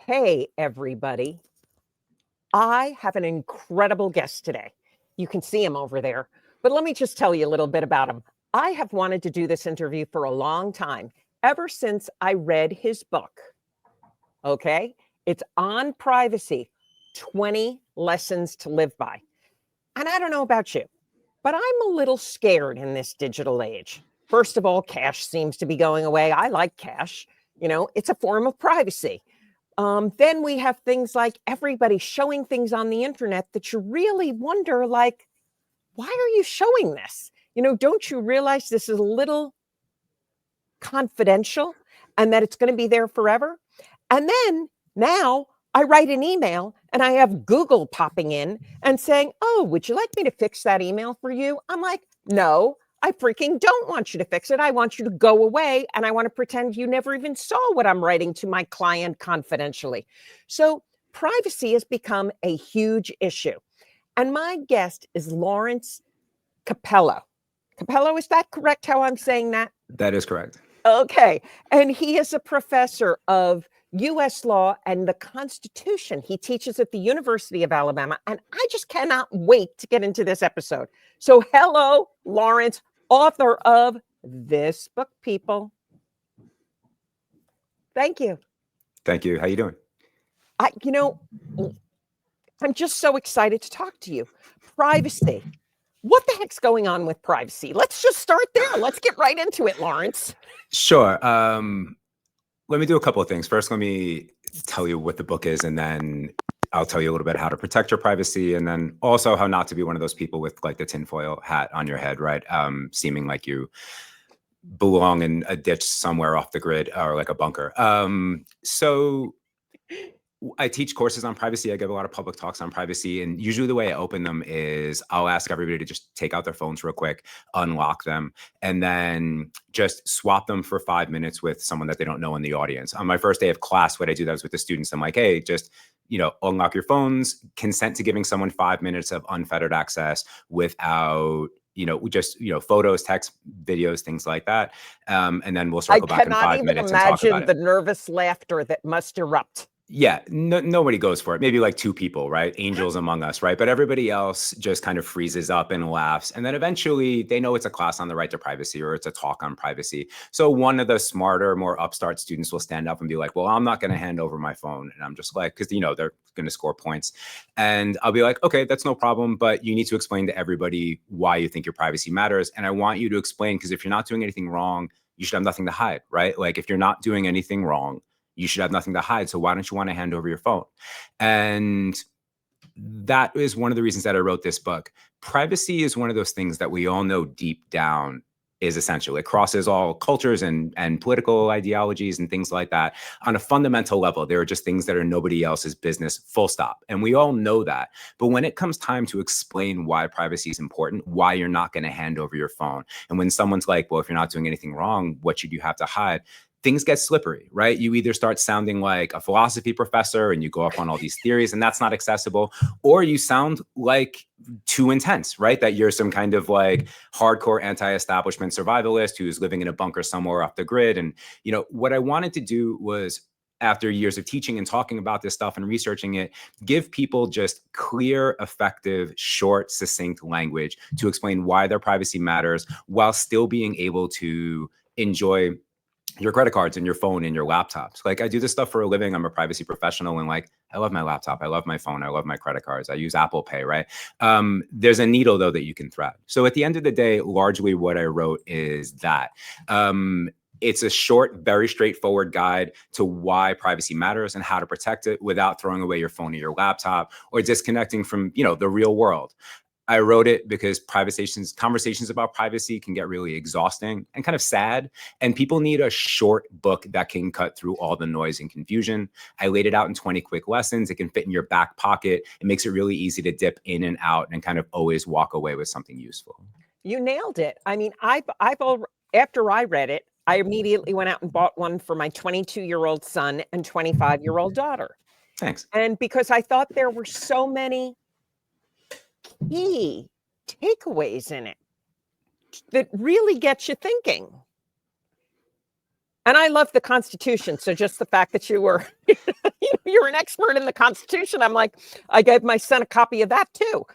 Hey, everybody. I have an incredible guest today. You can see him over there, but let me just tell you a little bit about him. I have wanted to do this interview for a long time, ever since I read his book. Okay? It's on privacy, 20 lessons to live by. And I don't know about you, but I'm a little scared in this digital age. First of all, cash seems to be going away. I like cash. It's a form of privacy. Then we have things like everybody showing things on the internet that you really wonder, like, why are you showing this? Don't you realize this is a little confidential and that it's going to be there forever? And then now I write an email and I have Google popping in and saying, oh, would you like me to fix that email for you? I'm like, no, I freaking don't want you to fix it. I want you to go away, and I want to pretend you never even saw what I'm writing to my client confidentially. So privacy has become a huge issue. And my guest is Lawrence Capello. Capello, is that correct how I'm saying that? That is correct. Okay. And he is a professor of U.S. law and the Constitution. He teaches at the University of Alabama, and I just cannot wait to get into this episode. So hello, Lawrence, author of this book, people. Thank you. Thank you. How you doing? I'm just so excited to talk to you. Privacy. What the heck's going on with privacy? Let's just start there. Let's get right into it, Lawrence. Sure. Let me do a couple of things. First, let me tell you what the book is, and then I'll tell you a little bit how to protect your privacy, and then also how not to be one of those people with like the tinfoil hat on your head, right? Seeming like you belong in a ditch somewhere off the grid or like a bunker. So I teach courses on privacy. I give a lot of public talks on privacy. And usually the way I open them is I'll ask everybody to just take out their phones real quick, unlock them, and then just swap them for 5 minutes with someone that they don't know in the audience. On my first day of class, what I do that is with the students. I'm like, hey, just, unlock your phones, consent to giving someone 5 minutes of unfettered access without photos, text, videos, things like that. And then we'll circle back in 5 minutes and talk about it. I cannot even imagine the nervous laughter that must erupt. Yeah, nobody goes for it. Maybe like 2 people, right? Angels among us, right? But everybody else just kind of freezes up and laughs. And then eventually they know it's a class on the right to privacy or it's a talk on privacy. So one of the smarter, more upstart students will stand up and be like, well, I'm not going to hand over my phone. And I'm just like, because, they're going to score points. And I'll be like, okay, that's no problem. But you need to explain to everybody why you think your privacy matters. And I want you to explain, because if you're not doing anything wrong, you should have nothing to hide, right? Like if you're not doing anything wrong, you should have nothing to hide. So why don't you want to hand over your phone? And that is one of the reasons that I wrote this book. Privacy is one of those things that we all know deep down is essential. It crosses all cultures and political ideologies and things like that. On a fundamental level, there are just things that are nobody else's business, full stop. And we all know that. But when it comes time to explain why privacy is important, why you're not going to hand over your phone, and when someone's like, well, if you're not doing anything wrong, what should you have to hide? Things get slippery, right? You either start sounding like a philosophy professor and you go off on all these theories and that's not accessible, or you sound like too intense, right? That you're some kind of like hardcore anti-establishment survivalist who's living in a bunker somewhere off the grid. And, what I wanted to do was, after years of teaching and talking about this stuff and researching it, give people just clear, effective, short, succinct language to explain why their privacy matters while still being able to enjoy your credit cards and your phone and your laptops. Like I do this stuff for a living. I'm a privacy professional, and like, I love my laptop. I love my phone. I love my credit cards. I use Apple Pay, right? There's a needle though that you can thread. So at the end of the day, largely what I wrote is that it's a short, very straightforward guide to why privacy matters and how to protect it without throwing away your phone or your laptop or disconnecting from, the real world. I wrote it because conversations about privacy can get really exhausting and kind of sad. And people need a short book that can cut through all the noise and confusion. I laid it out in 20 quick lessons. It can fit in your back pocket. It makes it really easy to dip in and out and kind of always walk away with something useful. You nailed it. I mean, after I read it, I immediately went out and bought one for my 22-year-old son and 25-year-old daughter. Thanks. And because I thought there were so many key takeaways in it that really get you thinking. And I love the Constitution. So just the fact that you were, you're an expert in the Constitution. I'm like, I gave my son a copy of that too.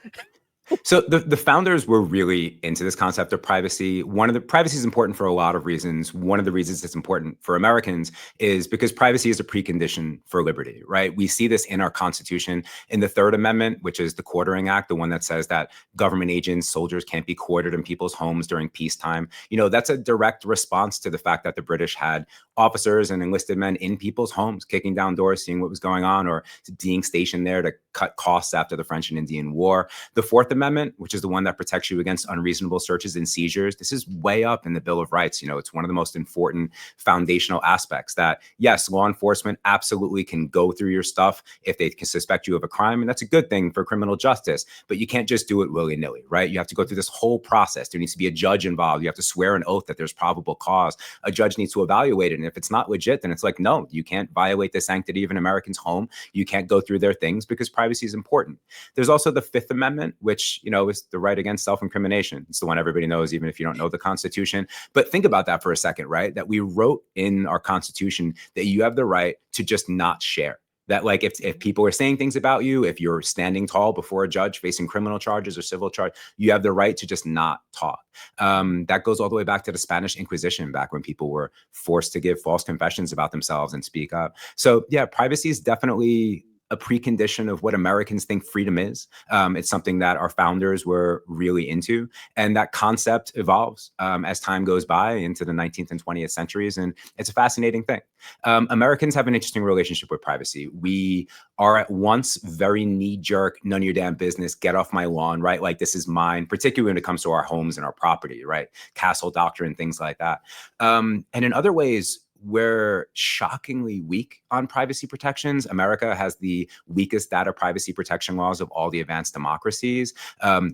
So the founders were really into this concept of privacy. One of the privacy is important for a lot of reasons. One of the reasons it's important for Americans is because privacy is a precondition for liberty, right? We see this in our Constitution in the Third Amendment, which is the Quartering Act, the one that says that government agents, soldiers can't be quartered in people's homes during peacetime. You know, that's a direct response to the fact that the British had officers and enlisted men in people's homes, kicking down doors, seeing what was going on, or being stationed there to cut costs after the French and Indian War. The Fourth Amendment, which is the one that protects you against unreasonable searches and seizures, this is way up in the Bill of Rights. You know, it's one of the most important foundational aspects that, yes, law enforcement absolutely can go through your stuff if they can suspect you of a crime. And that's a good thing for criminal justice, but you can't just do it willy-nilly, right? You have to go through this whole process. There needs to be a judge involved. You have to swear an oath that there's probable cause. A judge needs to evaluate it. And if it's not legit, then it's like, no, you can't violate the sanctity of an American's home. You can't go through their things because privacy is important. There's also the Fifth Amendment, which, you know, is the right against self-incrimination. It's the one everybody knows, even if you don't know the Constitution. But think about that for a second, right? That we wrote in our Constitution that you have the right to just not share. That, like, if people are saying things about you, if you're standing tall before a judge facing criminal charges or civil charge, you have the right to just not talk. That goes all the way back to the Spanish Inquisition, back when people were forced to give false confessions about themselves and speak up. So yeah, privacy is definitely a precondition of what Americans think freedom is. It's something that our founders were really into. And that concept evolves as time goes by into the 19th and 20th centuries. And it's a fascinating thing. Americans have an interesting relationship with privacy. We are at once very knee-jerk, none of your damn business, get off my lawn, right? Like, this is mine, particularly when it comes to our homes and our property, right? Castle doctrine, things like that. And in other ways, we're shockingly weak on privacy protections. America has the weakest data privacy protection laws of all the advanced democracies,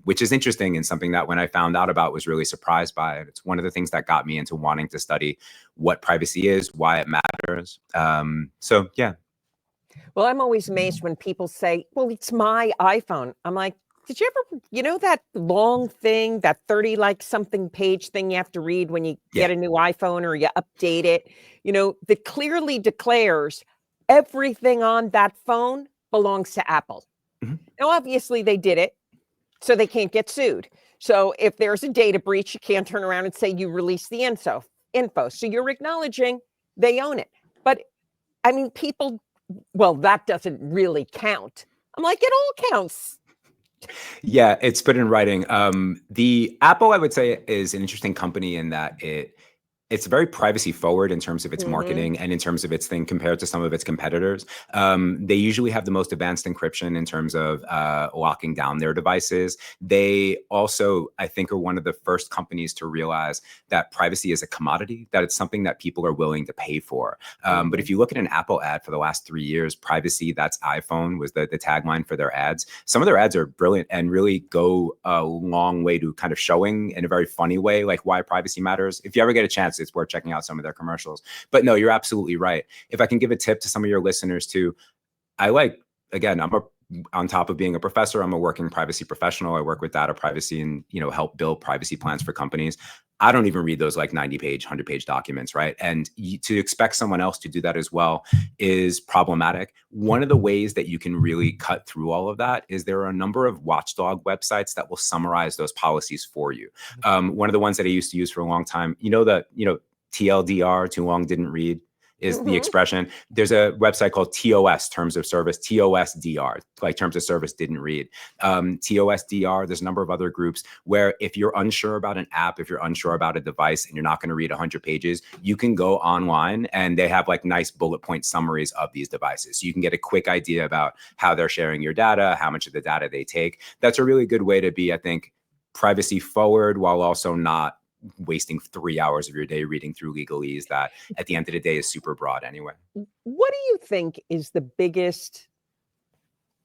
which is interesting and something that when I found out about was really surprised by it. It's one of the things that got me into wanting to study what privacy is, why it matters. So yeah. Well, I'm always amazed when people say, well, it's my iPhone. I'm like, did you ever, you know, that long thing, that 30 like something page thing you have to read when you get a new iPhone or you update it, you know, that clearly declares everything on that phone belongs to Apple. Mm-hmm. Now, obviously they did it so they can't get sued. So if there's a data breach, you can't turn around and say you released the info. So you're acknowledging they own it. But I mean, people, well, that doesn't really count. I'm like, it all counts. Yeah, it's put in writing. The Apple, I would say, is an interesting company in that it's very privacy forward in terms of its marketing and in terms of its thing compared to some of its competitors. They usually have the most advanced encryption in terms of locking down their devices. They also, I think, are one of the first companies to realize that privacy is a commodity, that it's something that people are willing to pay for. But if you look at an Apple ad for the last 3 years, privacy, that's iPhone, was the tagline for their ads. Some of their ads are brilliant and really go a long way to kind of showing in a very funny way, like why privacy matters. If you ever get a chance, it's worth checking out some of their commercials. But no, you're absolutely right. If I can give a tip to some of your listeners too, again, on top of being a professor, I'm a working privacy professional. I work with data privacy and, you know, help build privacy plans for companies. I don't even read those like 90-page, 100-page documents, right? And to expect someone else to do that as well is problematic. One of the ways that you can really cut through all of that is there are a number of watchdog websites that will summarize those policies for you. One of the ones that I used to use for a long time, TLDR, too long didn't read, is the expression. There's a website called TOS, Terms of Service, TOSDR, like Terms of Service didn't read. TOSDR, there's a number of other groups where if you're unsure about an app, if you're unsure about a device and you're not going to read 100 pages, you can go online and they have like nice bullet point summaries of these devices. So you can get a quick idea about how they're sharing your data, how much of the data they take. That's a really good way to be, I think, privacy forward while also not wasting 3 hours of your day reading through legalese that at the end of the day is super broad anyway. What do you think is the biggest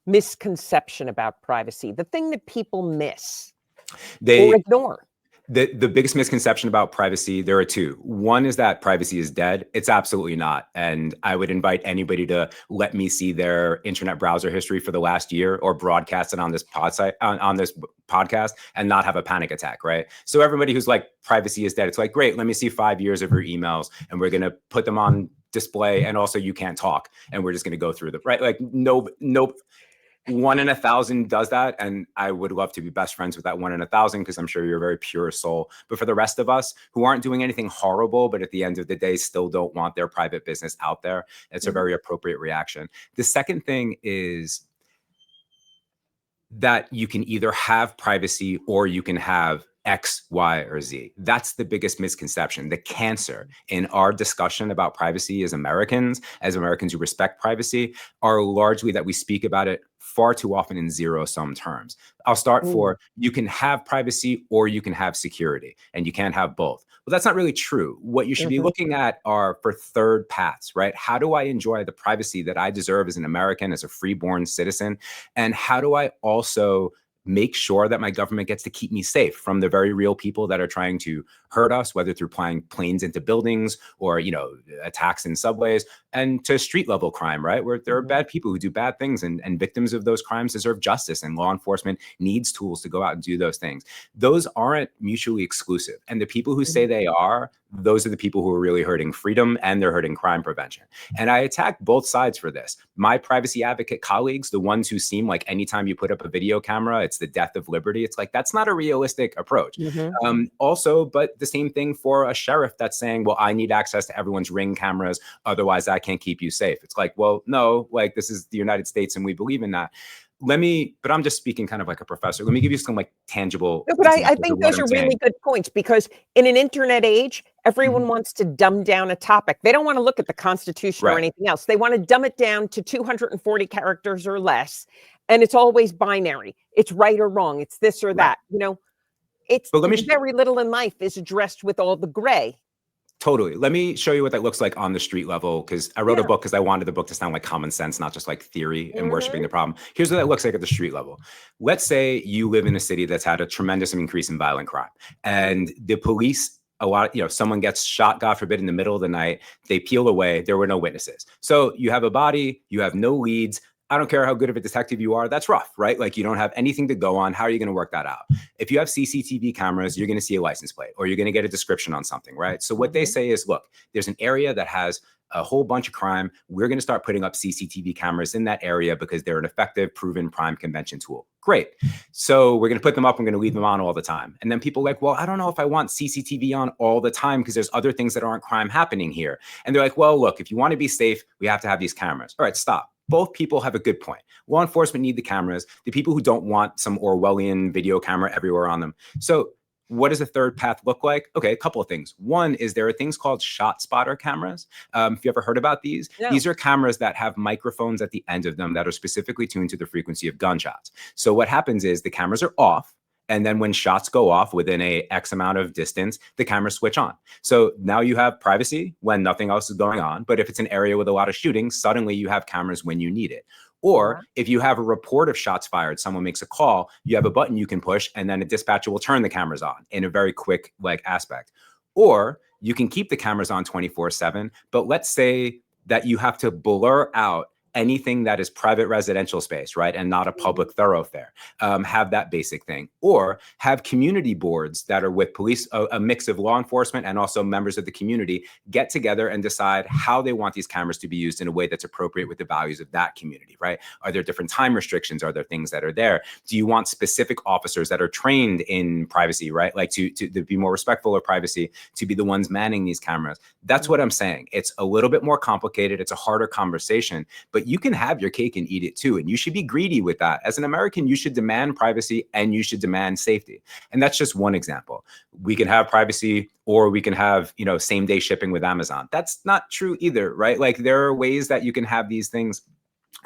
misconception about privacy? The thing that people miss or ignore? The biggest misconception about privacy, there are two. One is that privacy is dead. It's absolutely not. And I would invite anybody to let me see their internet browser history for the last year or broadcast it on this on this podcast and not have a panic attack, right? So everybody who's like, privacy is dead, it's like, great, let me see 5 years of your emails and we're going to put them on display, and also you can't talk, and we're just going to go through the right. Like no 1 in 1,000 does that, and I would love to be best friends with that 1 in 1,000 because I'm sure you're a very pure soul. But for the rest of us who aren't doing anything horrible, but at the end of the day still don't want their private business out there, it's a very appropriate reaction. The second thing is that you can either have privacy or you can have X, Y, or Z. That's the biggest misconception. The cancer in our discussion about privacy as Americans who respect privacy, are largely that we speak about it far too often in zero-sum terms. I'll start for, you can have privacy or you can have security, and you can't have both. Well, that's not really true. What you should be looking at are for third paths, right? How do I enjoy the privacy that I deserve as an American, as a freeborn citizen? And how do I also make sure that my government gets to keep me safe from the very real people that are trying to hurt us, whether through flying planes into buildings or, attacks in subways, and to street level crime, right? Where there are bad people who do bad things, and victims of those crimes deserve justice, and law enforcement needs tools to go out and do those things. Those aren't mutually exclusive. And the people who say they are, those are the people who are really hurting freedom, and they're hurting crime prevention. And I attack both sides for this. My privacy advocate colleagues, the ones who seem like anytime you put up a video camera, it's the death of liberty. It's like, that's not a realistic approach. Also, but the same thing for a sheriff that's saying, well, I need access to everyone's Ring cameras, otherwise I can't keep you safe. It's like, well, no, like, this is the United States and we believe in that. But I'm just speaking kind of like a professor. Let me give you some like tangible. No, but I think those are really good points, because in an internet age, everyone wants to dumb down a topic. They don't want to look at the Constitution or anything else. They want to dumb it down to 240 characters or less. And it's always binary. It's right or wrong. It's this or that. It's very little in life is addressed with all the gray. Totally. Let me show you what that looks like on the street level, because I wrote a book because I wanted the book to sound like common sense, not just like theory and worshiping the problem. Here's what that looks like at the street level. Let's say you live in a city that's had a tremendous increase in violent crime, and the police, someone gets shot, God forbid, in the middle of the night. They peel away. There were no witnesses. So you have a body, you have no leads. I don't care how good of a detective you are. That's rough, right? Like, you don't have anything to go on. How are you going to work that out? If you have CCTV cameras, you're going to see a license plate, or you're going to get a description on something, right? So what they say is, look, there's an area that has a whole bunch of crime. We're going to start putting up CCTV cameras in that area because they're an effective, proven crime prevention tool. Great. So we're going to put them up. We're going to leave them on all the time. And then people are like, well, I don't know if I want CCTV on all the time because there's other things that aren't crime happening here. And they're like, well, look, if you want to be safe, we have to have these cameras. All right, stop. Both people have a good point. Law enforcement need the cameras. The people who don't want some Orwellian video camera everywhere on them. So what does a third path look like? Okay, a couple of things. One is there are things called shot spotter cameras. If you ever heard about these, these are cameras that have microphones at the end of them that are specifically tuned to the frequency of gunshots. So what happens is the cameras are off, and then when shots go off within a X amount of distance, the cameras switch on. So now you have privacy when nothing else is going on. But if it's an area with a lot of shooting, suddenly you have cameras when you need it. Or if you have a report of shots fired, someone makes a call, you have a button you can push, and then a dispatcher will turn the cameras on in a very quick aspect. Or you can keep the cameras on 24/7, but let's say that you have to blur out anything that is private residential space, right? And not a public thoroughfare. Have that basic thing. Or have community boards that are with police, a mix of law enforcement and also members of the community, get together and decide how they want these cameras to be used in a way that's appropriate with the values of that community, right? Are there different time restrictions? Are there things that are there? Do you want specific officers that are trained in privacy, right? Like to be more respectful of privacy, to be the ones manning these cameras? That's what I'm saying. It's a little bit more complicated. It's a harder conversation, but you can have your cake and eat it too. And you should be greedy with that. As an American, you should demand privacy and you should demand safety. And that's just one example. We can have privacy, or we can have, same day shipping with Amazon. That's not true either, right? Like, there are ways that you can have these things.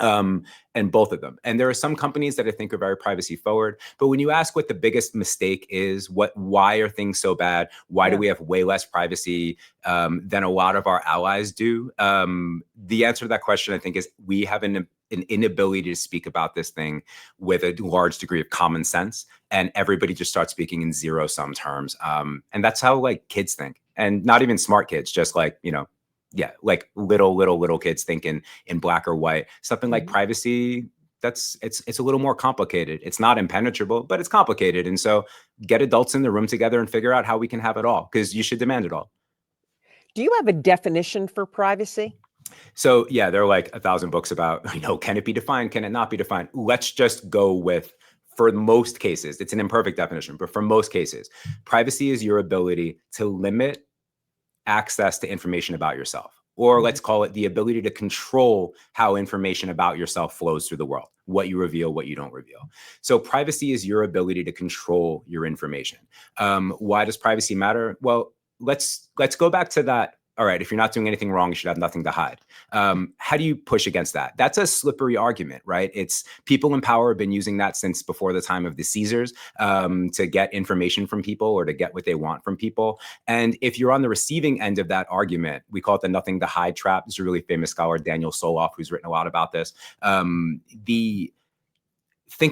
And both of them. And there are some companies that I think are very privacy forward. But when you ask what the biggest mistake is, why are things so bad? Why do we have way less privacy than a lot of our allies do? The answer to that question, I think, is we have an inability to speak about this thing with a large degree of common sense. And everybody just starts speaking in zero-sum terms. And that's how kids think. And not even smart kids, just like little kids thinking in black or white. Something like privacy, it's a little more complicated. It's not impenetrable, but it's complicated. And so get adults in the room together and figure out how we can have it all, because you should demand it all. Do you have a definition for privacy? So yeah, there are like 1,000 books about, can it be defined? Can it not be defined? Let's just go with, for most cases, it's an imperfect definition, but for most cases, privacy is your ability to limit access to information about yourself. Or let's call it the ability to control how information about yourself flows through the world, what you reveal, what you don't reveal. So privacy is your ability to control your information. Why does privacy matter? Well, let's go back to that. All right, if you're not doing anything wrong, you should have nothing to hide. How do you push against that? That's a slippery argument, right? It's people in power have been using that since before the time of the Caesars, to get information from people or to get what they want from people. And if you're on the receiving end of that argument, we call it the nothing to hide trap. There's a really famous scholar, Daniel Soloff, who's written a lot about this. Think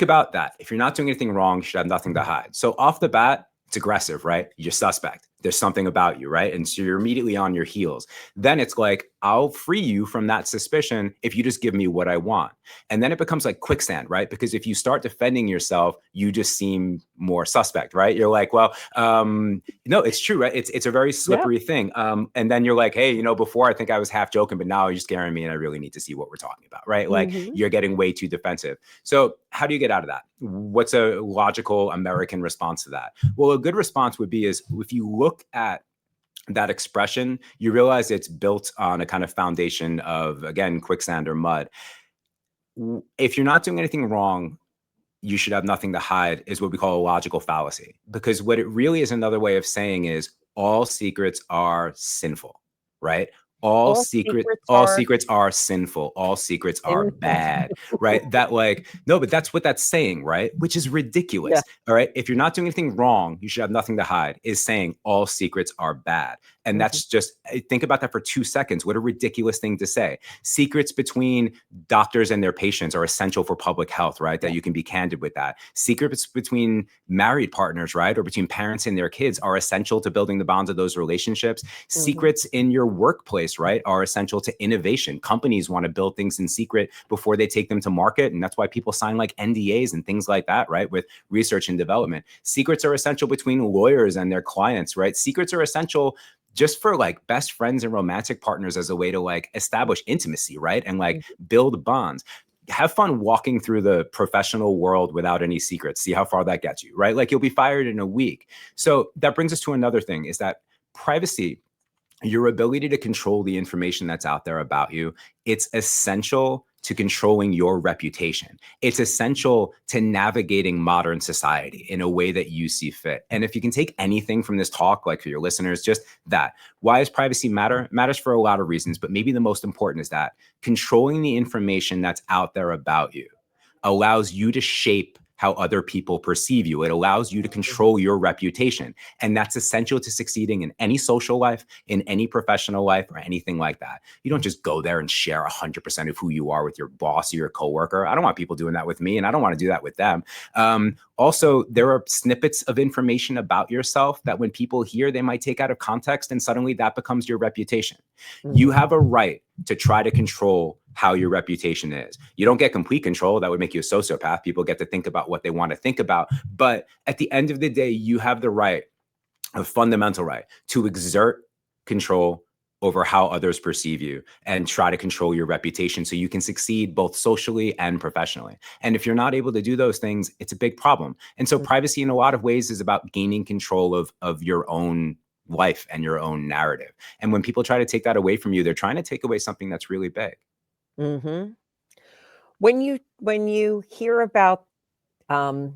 about that. If you're not doing anything wrong, you should have nothing to hide. So off the bat, it's aggressive, right? You're suspect. There's something about you, right? And so you're immediately on your heels. Then it's like, I'll free you from that suspicion if you just give me what I want. And then it becomes like quicksand, right? Because if you start defending yourself, you just seem more suspect, right? You're like, well, no, it's true, right? It's a very slippery thing. And then you're like, hey, before I think I was half joking, but now you're scaring me and I really need to see what we're talking about, right? Like you're getting way too defensive. So how do you get out of that? What's a logical American response to that? Well, a good response would be is if you look at that expression, you realize it's built on a kind of foundation of, again, quicksand or mud. If you're not doing anything wrong, you should have nothing to hide is what we call a logical fallacy. Because what it really is another way of saying is all secrets are sinful, right? All secrets are sinful. All secrets are bad, right? That no, but that's what that's saying, right? Which is ridiculous. Yeah. All right. If you're not doing anything wrong, you should have nothing to hide is saying all secrets are bad. And that's just, think about that for 2 seconds. What a ridiculous thing to say. Secrets between doctors and their patients are essential for public health, right? That you can be candid with that. Secrets between married partners, right? Or between parents and their kids are essential to building the bonds of those relationships. Secrets in your workplace, right, are essential to innovation. Companies want to build things in secret before they take them to market. And that's why people sign like NDAs and things like that, right? With research and development. Secrets are essential between lawyers and their clients, right? Secrets are essential just for like best friends and romantic partners as a way to like establish intimacy, right? And like build bonds. Have fun walking through the professional world without any secrets. See how far that gets you, right? Like you'll be fired in a week. So that brings us to another thing is that privacy, your ability to control the information that's out there about you, it's essential to controlling your reputation. It's essential to navigating modern society in a way that you see fit. And if you can take anything from this talk, like for your listeners, just that. Why does privacy matter? It matters for a lot of reasons, but maybe the most important is that controlling the information that's out there about you allows you to shape how other people perceive you. It allows you to control your reputation. And that's essential to succeeding in any social life, in any professional life, or anything like that. You don't just go there and share 100% of who you are with your boss or your coworker. I don't want people doing that with me, and I don't want to do that with them. Also, there are snippets of information about yourself that when people hear, they might take out of context, and suddenly that becomes your reputation. You have a right to try to control how your reputation is. You don't get complete control. That would make you a sociopath. People get to think about what they want to think about. But at the end of the day, you have the right, a fundamental right, to exert control over how others perceive you and try to control your reputation so you can succeed both socially and professionally. And if you're not able to do those things, it's a big problem. And so privacy in a lot of ways is about gaining control of your own life and your own narrative. And when people try to take that away from you, they're trying to take away something that's really big. When you hear about the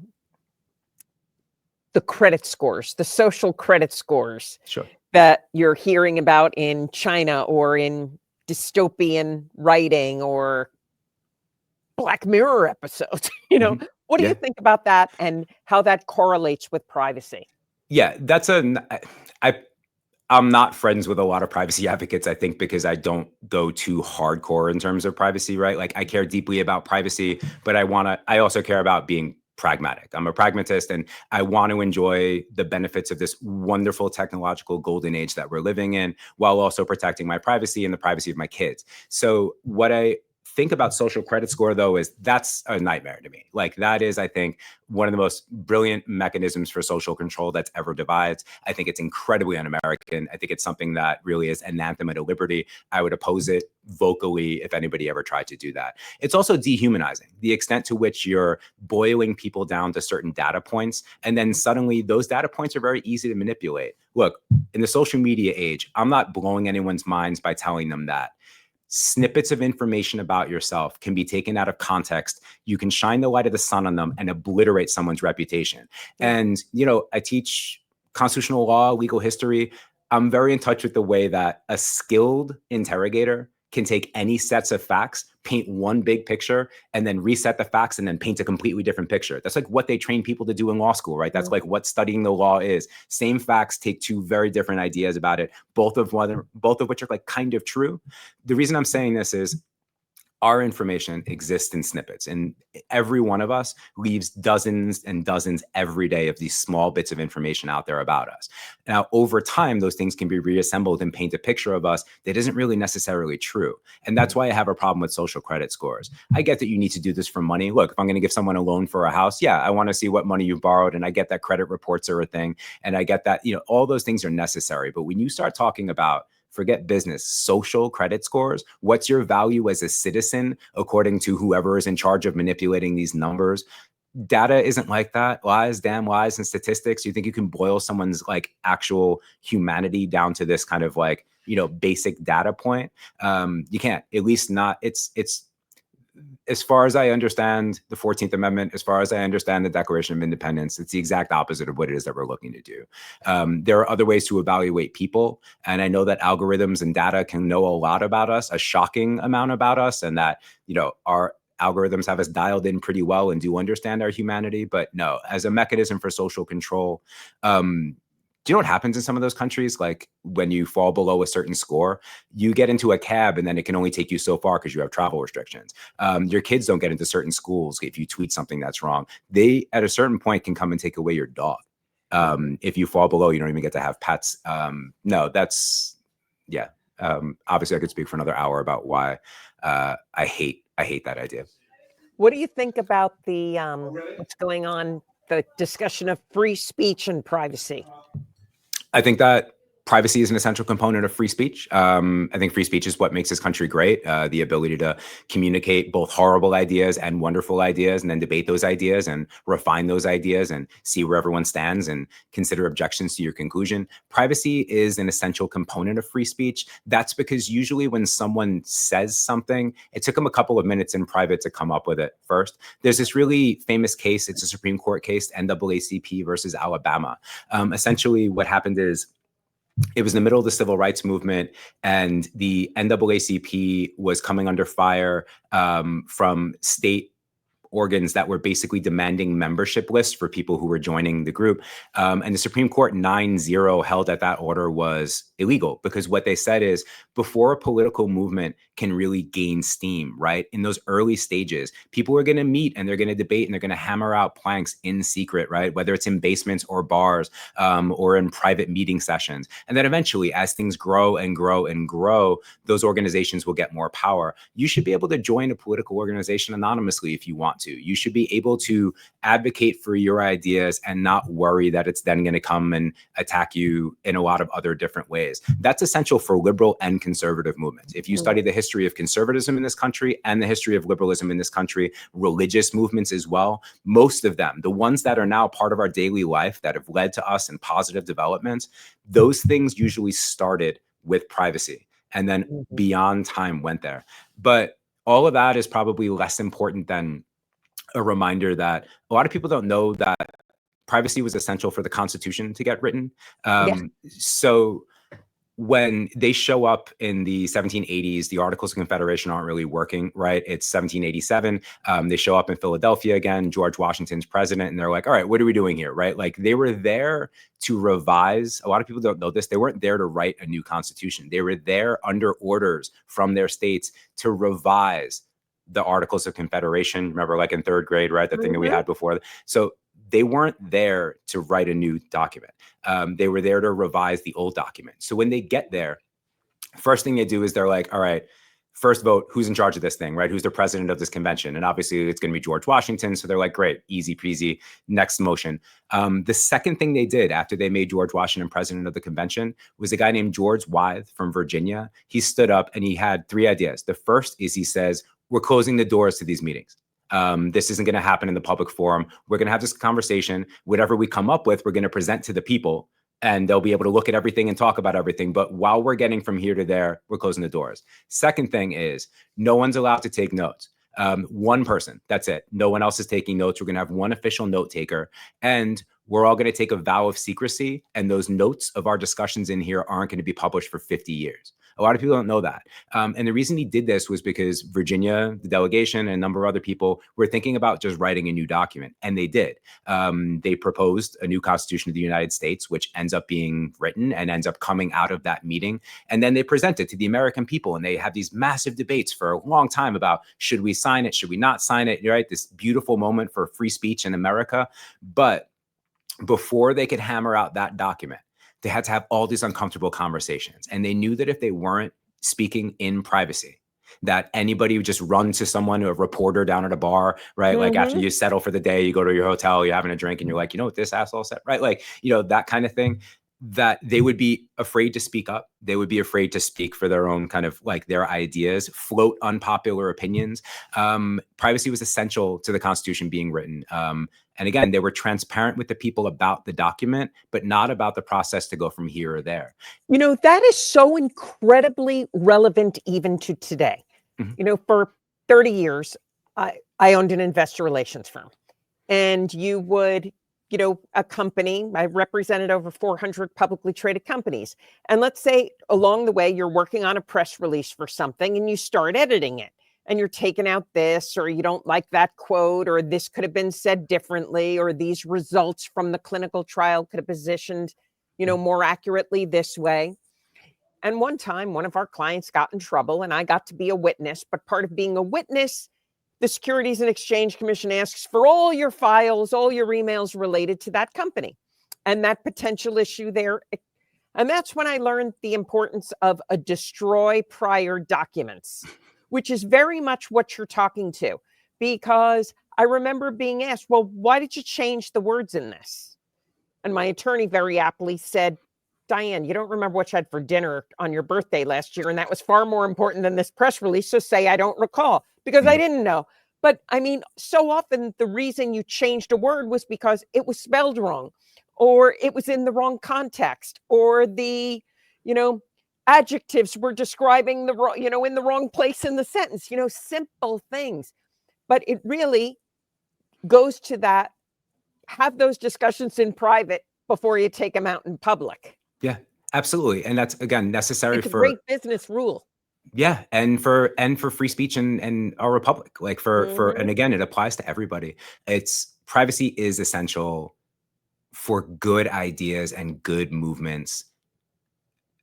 credit scores, the social credit scores Sure. that you're hearing about in China or in dystopian writing or Black Mirror episodes, what do you think about that and how that correlates with privacy? Yeah, I'm not friends with a lot of privacy advocates, I think, because I don't go too hardcore in terms of privacy, right? Like I care deeply about privacy, but I also care about being pragmatic. I'm a pragmatist and I want to enjoy the benefits of this wonderful technological golden age that we're living in while also protecting my privacy and the privacy of my kids. So what I think about social credit score, though, is that's a nightmare to me. Like that is, I think, one of the most brilliant mechanisms for social control that's ever devised. I think it's incredibly un-American. I think it's something that really is anathema to liberty. I would oppose it vocally if anybody ever tried to do that. It's also dehumanizing, the extent to which you're boiling people down to certain data points, and then suddenly those data points are very easy to manipulate. Look, in the social media age, I'm not blowing anyone's minds by telling them that snippets of information about yourself can be taken out of context. You can shine the light of the sun on them and obliterate someone's reputation. And, you know, I teach constitutional law, legal history. I'm very in touch with the way that a skilled interrogator can take any sets of facts, paint one big picture, and then reset the facts and then paint a completely different picture. That's like what they train people to do in law school, right? That's like what studying the law is. Same facts, take two very different ideas about it, both of which are like kind of true. The reason I'm saying this is our information exists in snippets, and every one of us leaves dozens and dozens every day of these small bits of information out there about us. Now, over time, those things can be reassembled and paint a picture of us that isn't really necessarily true. And that's why I have a problem with social credit scores. I get that you need to do this for money. Look, if I'm going to give someone a loan for a house, yeah, I want to see what money you borrowed, and I get that credit reports are a thing, and I get that, you know, all those things are necessary. But when you start talking about, forget business, social credit scores, what's your value as a citizen according to whoever is in charge of manipulating these numbers? Data isn't like that. Lies, damn lies, and statistics. You think you can boil someone's like actual humanity down to this kind of like, you know, basic data point? You can't, at least not. It's as far as I understand the 14th Amendment, as far as I understand the Declaration of Independence, it's the exact opposite of what it is that we're looking to do. There are other ways to evaluate people. And I know that algorithms and data can know a lot about us, a shocking amount about us, and that, you know, our algorithms have us dialed in pretty well and do understand our humanity. But no, as a mechanism for social control, do you know what happens in some of those countries? Like when you fall below a certain score, you get into a cab and then it can only take you so far because you have travel restrictions. Your kids don't get into certain schools if you tweet something that's wrong. They, at a certain point, can come and take away your dog. If you fall below, you don't even get to have pets. No, that's, yeah. Obviously, I could speak for another hour about why I hate that idea. What do you think about the what's going on, the discussion of free speech and privacy? I think that privacy is an essential component of free speech. I think free speech is what makes this country great. The ability to communicate both horrible ideas and wonderful ideas, and then debate those ideas and refine those ideas and see where everyone stands and consider objections to your conclusion. Privacy is an essential component of free speech. That's because usually when someone says something, it took them a couple of minutes in private to come up with it first. There's this really famous case. It's a Supreme Court case, NAACP versus Alabama. Essentially, what happened is, it was in the middle of the civil rights movement, and the NAACP was coming under fire from state organs that were basically demanding membership lists for people who were joining the group. And the Supreme Court 9-0 held that order was illegal, because what they said is, before a political movement can really gain steam, right, in those early stages, people are going to meet and they're going to debate and they're going to hammer out planks in secret, right, whether it's in basements or bars or in private meeting sessions. And then eventually, as things grow and grow and grow, those organizations will get more power. You should be able to join a political organization anonymously if you want to. You should be able to advocate for your ideas and not worry that it's then going to come and attack you in a lot of other different ways. That's essential for liberal and conservative movements. If you study the history of conservatism in this country and the history of liberalism in this country, religious movements as well, most of them, the ones that are now part of our daily life that have led to us in positive developments, those things usually started with privacy and then beyond time went there. But all of that is probably less important than a reminder that a lot of people don't know that privacy was essential for the Constitution to get written. So when they show up in the 1780s, the Articles of Confederation aren't really working, right? It's 1787. They show up in Philadelphia again. George Washington's president, and they're like, all right, what are we doing here, right? Like, they were there to revise. A lot of people don't know this. They weren't there to write a new constitution. They were there under orders from their states to revise the Articles of Confederation. Remember, like in third grade, right? The thing that we had before. So they weren't there to write a new document. They were there to revise the old document. So when they get there, first thing they do is they're like, all right, First vote, who's in charge of this thing, right? Who's the president of this convention? And obviously it's going to be George Washington. So they're like, great, easy peasy, next motion. The second thing they did after they made George Washington president of the convention was a guy named George Wythe from Virginia. He stood up and he had 3 ideas. The first is he says, we're closing the doors to these meetings. This isn't going to happen in the public forum. We're going to have this conversation. Whatever we come up with, we're going to present to the people, and they'll be able to look at everything and talk about everything. But while we're getting from here to there, we're closing the doors. Second thing is no one's allowed to take notes. One person, that's it. No one else is taking notes. We're going to have one official note taker, and we're all going to take a vow of secrecy. And those notes of our discussions in here aren't going to be published for 50 years. A lot of people don't know that. And the reason he did this was because Virginia, the delegation, and a number of other people were thinking about just writing a new document. And they did. They proposed a new Constitution of the United States, which ends up being written and ends up coming out of that meeting. And then they present it to the American people. And they have these massive debates for a long time about, should we sign it? Should we not sign it? Right? This beautiful moment for free speech in America. But before they could hammer out that document, they had to have all these uncomfortable conversations. And they knew that if they weren't speaking in privacy, that anybody would just run to someone, a reporter down at a bar, right? Like after you settle for the day, you go to your hotel, you're having a drink and you're like, you know what this asshole said, right? Like, that kind of thing, that they would be afraid to speak up. They would be afraid to speak for their own kind of like their ideas, float unpopular opinions. Privacy was essential to the Constitution being written. And again, they were transparent with the people about the document, but not about the process to go from here or there. That is so incredibly relevant even to today. For 30 years, I owned an investor relations firm, and you would, a company, I represented over 400 publicly traded companies. And let's say along the way, you're working on a press release for something and you start editing it. And you're taking out this, or you don't like that quote, or this could have been said differently, or these results from the clinical trial could have positioned, more accurately this way. And one time, one of our clients got in trouble and I got to be a witness. But part of being a witness, the Securities and Exchange Commission asks for all your files, all your emails related to that company and that potential issue there. And that's when I learned the importance of a destroy prior documents, which is very much what you're talking to, because I remember being asked, well, why did you change the words in this? And my attorney very aptly said, Diane, you don't remember what you had for dinner on your birthday last year, and that was far more important than this press release, so say I don't recall, because I didn't know. But I mean, so often the reason you changed a word was because it was spelled wrong, or it was in the wrong context, or the, adjectives were describing the wrong, in the wrong place in the sentence, simple things. But it really goes to that, have those discussions in private before you take them out in public. Yeah, absolutely. And that's, again, necessary It's a for great business rule. Yeah, and for free speech and our republic, like and again, it applies to everybody. Privacy is essential for good ideas and good movements,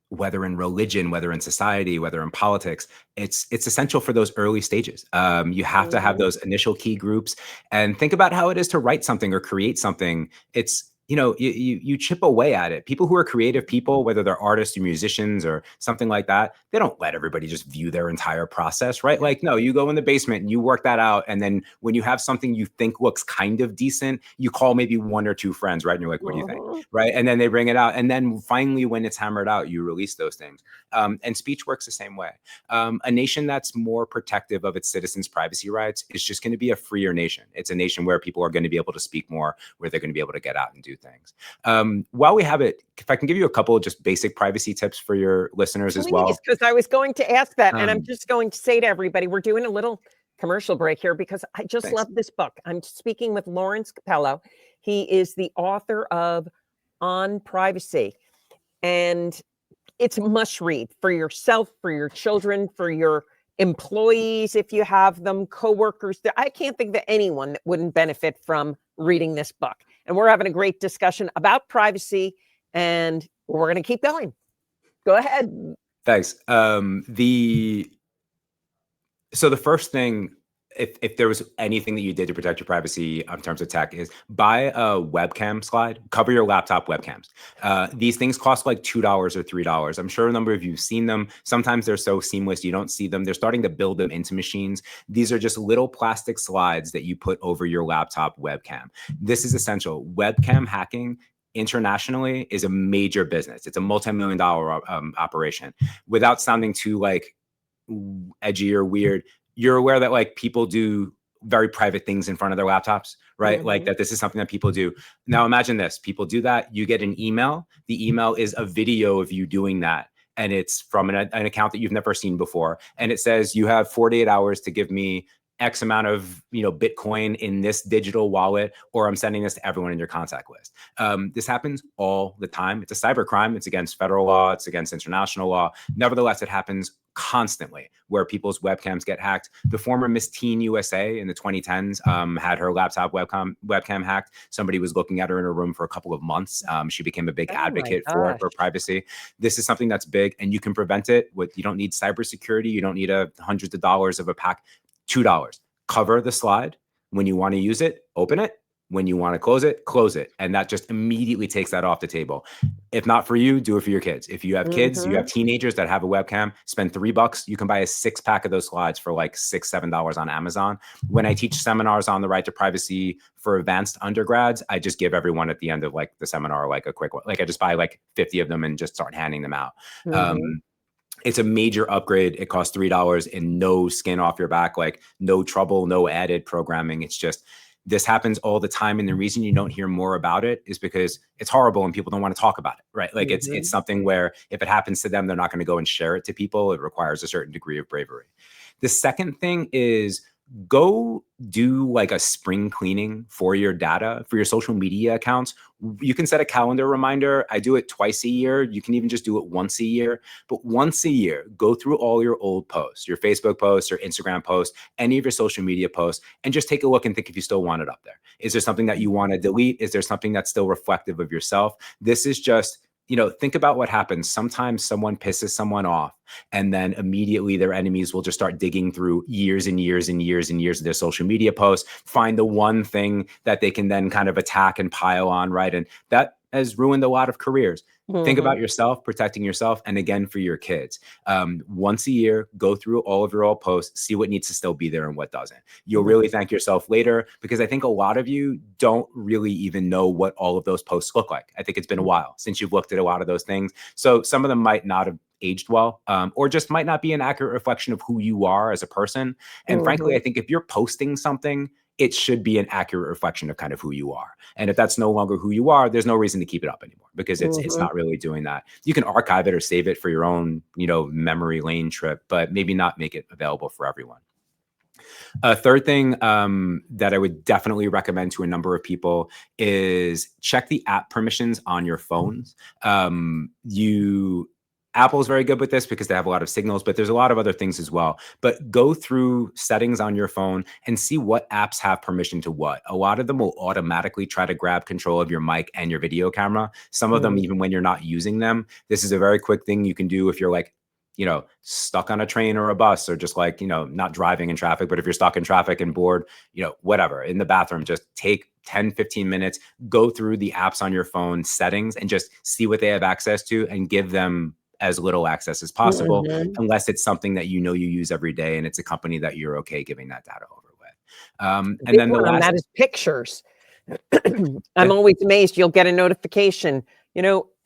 whether in religion, whether in society, whether in politics. It's essential for those early stages. You have to have those initial key groups, and think about how it is to write something or create something. It's you chip away at it. People who are creative people, whether they're artists or musicians or something like that, they don't let everybody just view their entire process, right? Like, no, you go in the basement and you work that out. And then when you have something you think looks kind of decent, you call maybe 1 or 2 friends, right? And you're like, what do you think? Right. And then they bring it out. And then finally, when it's hammered out, you release those things. And speech works the same way. A nation that's more protective of its citizens' privacy rights is just going to be a freer nation. It's a nation where people are going to be able to speak more, where they're going to be able to get out and do things. While we have it, if I can give you a couple of just basic privacy tips for your listeners as well. Because I was going to ask that, and I'm just going to say to everybody, we're doing a little commercial break here because I just love this book. I'm speaking with Lawrence Capello. He is the author of On Privacy, and it's a must read for yourself, for your children, for your employees, if you have them, coworkers. I can't think of anyone that wouldn't benefit from reading this book. And we're having a great discussion about privacy, and we're going to keep going. Go ahead. Thanks. So the first thing, if there was anything that you did to protect your privacy in terms of tech, is buy a webcam slide, cover your laptop webcams. These things cost like $2 or $3. I'm sure a number of you have seen them. Sometimes they're so seamless you don't see them. They're starting to build them into machines. These are just little plastic slides that you put over your laptop webcam. This is essential. Webcam hacking internationally is a major business. It's a multi-million-dollar operation. Without sounding too like edgy or weird, you're aware that like people do very private things in front of their laptops, right? Like that this is something that people do. Now imagine this, people do that, you get an email. The email is a video of you doing that. And it's from an account that you've never seen before. And it says you have 48 hours to give me X amount of, Bitcoin in this digital wallet, or I'm sending this to everyone in your contact list. This happens all the time. It's a cyber crime. It's against federal law. It's against international law. Nevertheless, it happens constantly where people's webcams get hacked. The former Miss Teen USA in the 2010s had her laptop webcam hacked. Somebody was looking at her in her room for a couple of months. She became a big advocate for privacy. This is something that's big, and you can prevent it you don't need cybersecurity. You don't need hundreds of dollars of a pack. $2. Cover the slide. When you want to use it, open it. When you want to close it. And that just immediately takes that off the table. If not for you, do it for your kids. If you have kids, you have teenagers that have a webcam, spend $3. You can buy a 6-pack of those slides for like $6, $7 on Amazon. When I teach seminars on the right to privacy for advanced undergrads, I just give everyone at the end of like the seminar, like a quick one. Like I just buy like 50 of them and just start handing them out. It's a major upgrade. It costs $3 and no skin off your back, like no trouble, no added programming. It's just, this happens all the time. And the reason you don't hear more about it is because it's horrible and people don't want to talk about it, right? Like it's something where if it happens to them, they're not going to go and share it to people. It requires a certain degree of bravery. The second thing is go do like a spring cleaning for your data, for your social media accounts. You can set a calendar reminder. I do it twice a year. You can even just do it once a year. But once a year, go through all your old posts, your Facebook posts, your Instagram posts, any of your social media posts, and just take a look and think if you still want it up there. Is there something that you want to delete? Is there something that's still reflective of yourself? This is just, think about what happens. Sometimes someone pisses someone off, and then immediately their enemies will just start digging through years and years and years and years of their social media posts, find the one thing that they can then kind of attack and pile on, right? And that has ruined a lot of careers. Think about yourself, protecting yourself, and again, for your kids. Once a year, go through all of your old posts, see what needs to still be there and what doesn't. You'll really thank yourself later, because I think a lot of you don't really even know what all of those posts look like. I think it's been a while since you've looked at a lot of those things. So some of them might not have aged well, or just might not be an accurate reflection of who you are as a person. And frankly, I think if you're posting something, it should be an accurate reflection of kind of who you are. And if that's no longer who you are, there's no reason to keep it up anymore, because it's not really doing that. You can archive it or save it for your own, memory lane trip, but maybe not make it available for everyone. A third thing that I would definitely recommend to a number of people is check the app permissions on your phones. Apple is very good with this because they have a lot of signals, but there's a lot of other things as well. But go through settings on your phone and see what apps have permission to what. A lot of them will automatically try to grab control of your mic and your video camera. Some of them, even when you're not using them. This is a very quick thing you can do if you're like, stuck on a train or a bus, or just like, not driving in traffic, but if you're stuck in traffic and bored, whatever, in the bathroom, just take 10, 15 minutes, go through the apps on your phone settings and just see what they have access to and give them as little access as possible, unless it's something that you use every day and it's a company that you're okay giving that data over with. And then the last, that is pictures. I'm always amazed. You'll get a notification,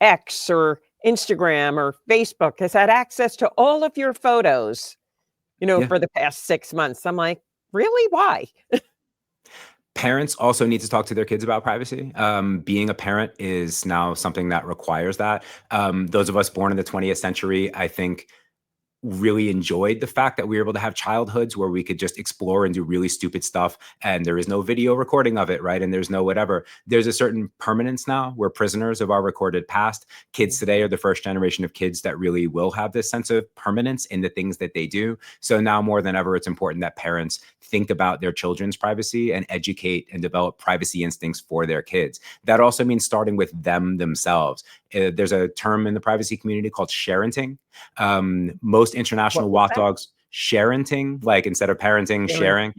X or Instagram or Facebook has had access to all of your photos, for the past 6 months. I'm like, really? Why? Parents also need to talk to their kids about privacy. Being a parent is now something that requires that. Those of us born in the 20th century, I think, really enjoyed the fact that we were able to have childhoods where we could just explore and do really stupid stuff, and there is no video recording of it, right? And there's no whatever. There's a certain permanence now. We're prisoners of our recorded past. Kids today are the first generation of kids that really will have this sense of permanence in the things that they do. So now more than ever, it's important that parents think about their children's privacy and educate and develop privacy instincts for their kids. That also means starting with them themselves. There's a term in the privacy community called sharenting. Most international watchdogs, sharenting, like instead of parenting, sharing,